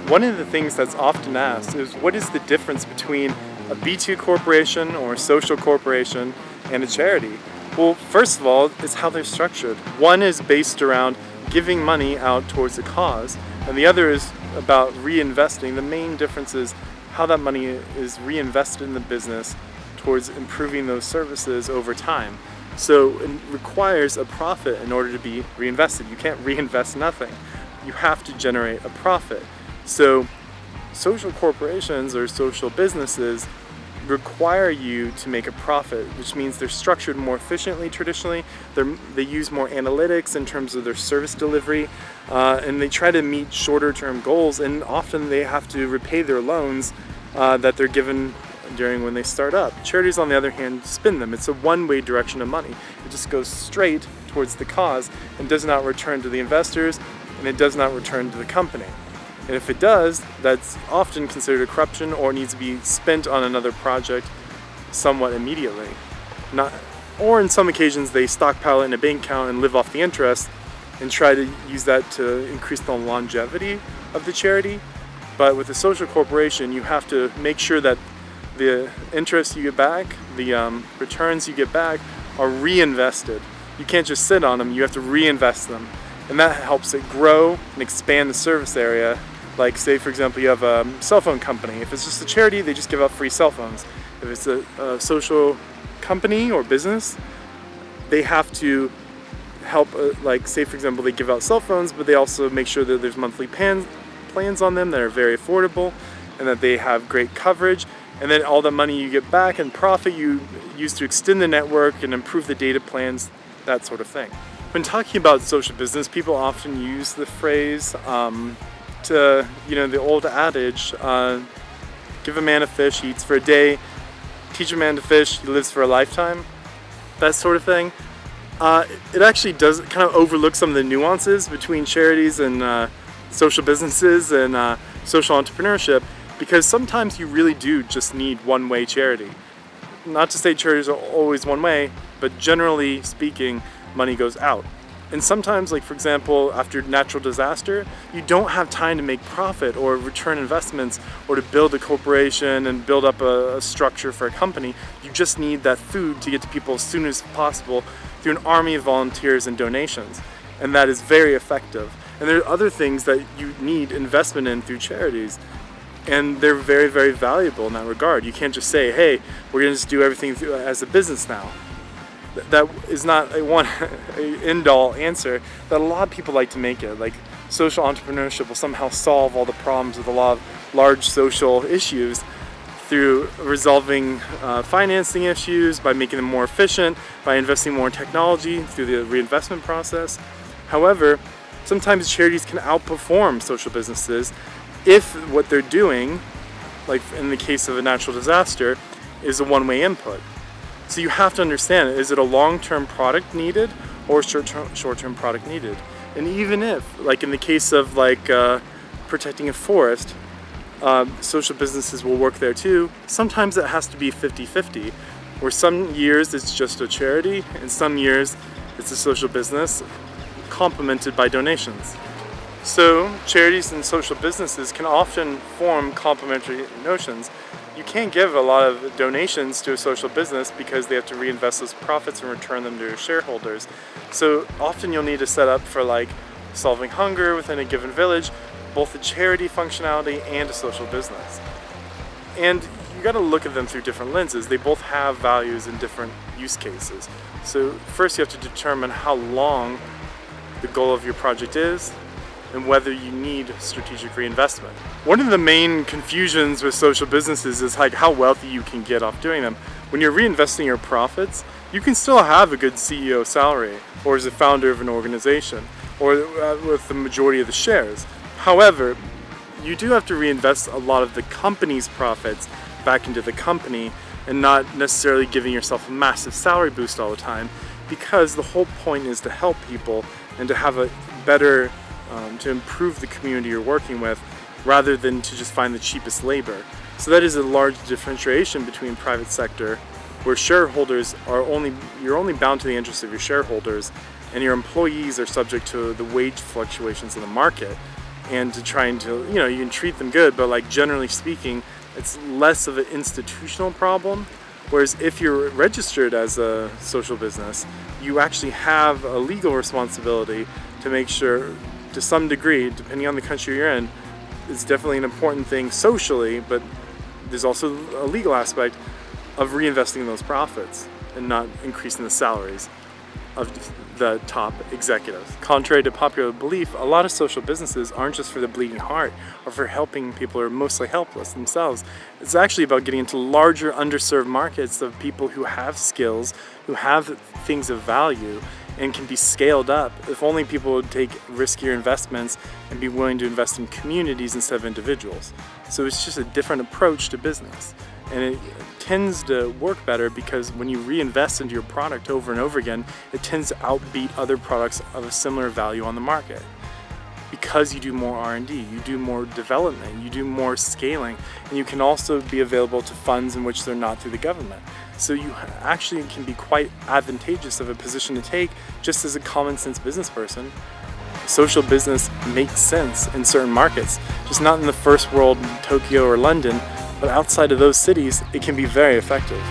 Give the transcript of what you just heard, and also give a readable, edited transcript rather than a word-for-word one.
One of the things that's often asked is, what is the difference between a B2 corporation or a social corporation and a charity? Well, first of all, it's how they're structured. One is based around giving money out towards a cause, and the other is about reinvesting. The main difference is how that money is reinvested in the business towards improving those services over time. So it requires a profit in order to be reinvested. You can't reinvest nothing. You have to generate a profit. So social corporations or social businesses require you to make a profit, which means they're structured more efficiently traditionally. They use more analytics in terms of their service delivery, and they try to meet shorter term goals, and often they have to repay their loans that they're given during when they start up. Charities, on the other hand, spin them. It's a one-way direction of money. It just goes straight towards the cause and does not return to the investors, and it does not return to the company. And if it does, that's often considered a corruption or needs to be spent on another project somewhat immediately. Or in some occasions they stockpile it in a bank account and live off the interest and try to use that to increase the longevity of the charity. But with a social corporation, you have to make sure that the interest you get back, the returns you get back, are reinvested. You can't just sit on them, you have to reinvest them. And that helps it grow and expand the service area. Like, say for example, you have a cell phone company. If it's just a charity, they just give out free cell phones. If it's a social company or business, they have to help, like say for example, they give out cell phones, but they also make sure that there's monthly plans on them that are very affordable and that they have great coverage. And then all the money you get back and profit you use to extend the network and improve the data plans, that sort of thing. When talking about social business, people often use the phrase the old adage, give a man a fish, he eats for a day, teach a man to fish, he lives for a lifetime, that sort of thing. It actually does kind of overlook some of the nuances between charities and social businesses and social entrepreneurship, because sometimes you really do just need one-way charity. Not to say charities are always one way, but generally speaking, money goes out. And sometimes, like for example, after natural disaster, you don't have time to make profit or return investments or to build a corporation and build up a structure for a company. You just need that food to get to people as soon as possible through an army of volunteers and donations. And that is very effective. And there are other things that you need investment in through charities. And they're very, very valuable in that regard. You can't just say, hey, we're going to just do everything as a business now. That is not a end-all answer that a lot of people like to make it. Like, social entrepreneurship will somehow solve all the problems with a lot of large social issues through resolving financing issues, by making them more efficient, by investing more in technology through the reinvestment process. However, sometimes charities can outperform social businesses if what they're doing, like in the case of a natural disaster, is a one-way input. So you have to understand, is it a long-term product needed or short-term product needed? And even if, like in the case of protecting a forest, social businesses will work there too. Sometimes it has to be 50-50, where some years it's just a charity and some years it's a social business complemented by donations. So charities and social businesses can often form complementary notions. You can't give a lot of donations to a social business because they have to reinvest those profits and return them to your shareholders. So often you'll need to set up for like solving hunger within a given village, both a charity functionality and a social business. And you got to look at them through different lenses. They both have values in different use cases. So first you have to determine how long the goal of your project is and whether you need strategic reinvestment. One of the main confusions with social businesses is like how wealthy you can get off doing them. When you're reinvesting your profits, you can still have a good CEO salary, or as a founder of an organization, or with the majority of the shares. However, you do have to reinvest a lot of the company's profits back into the company and not necessarily giving yourself a massive salary boost all the time, because the whole point is to help people and to have a better to improve the community you're working with, rather than to just find the cheapest labor. So that is a large differentiation between private sector, where shareholders are you're only bound to the interests of your shareholders, and your employees are subject to the wage fluctuations in the market. and to trying to, you can treat them good, but like generally speaking, it's less of an institutional problem. Whereas if you're registered as a social business, you actually have a legal responsibility to make sure, to some degree, depending on the country you're in, it's definitely an important thing socially, but there's also a legal aspect of reinvesting those profits and not increasing the salaries of the top executives. Contrary to popular belief, a lot of social businesses aren't just for the bleeding heart or for helping people who are mostly helpless themselves. It's actually about getting into larger underserved markets of people who have skills, who have things of value, and can be scaled up if only people would take riskier investments and be willing to invest in communities instead of individuals. So it's just a different approach to business. And it tends to work better because when you reinvest into your product over and over again, it tends to outbeat other products of a similar value on the market. Because you do more R&D, you do more development, you do more scaling, and you can also be available to funds in which they're not through the government. So you actually can be quite advantageous of a position to take just as a common sense business person. Social business makes sense in certain markets, just not in the first world, Tokyo or London, but outside of those cities, it can be very effective.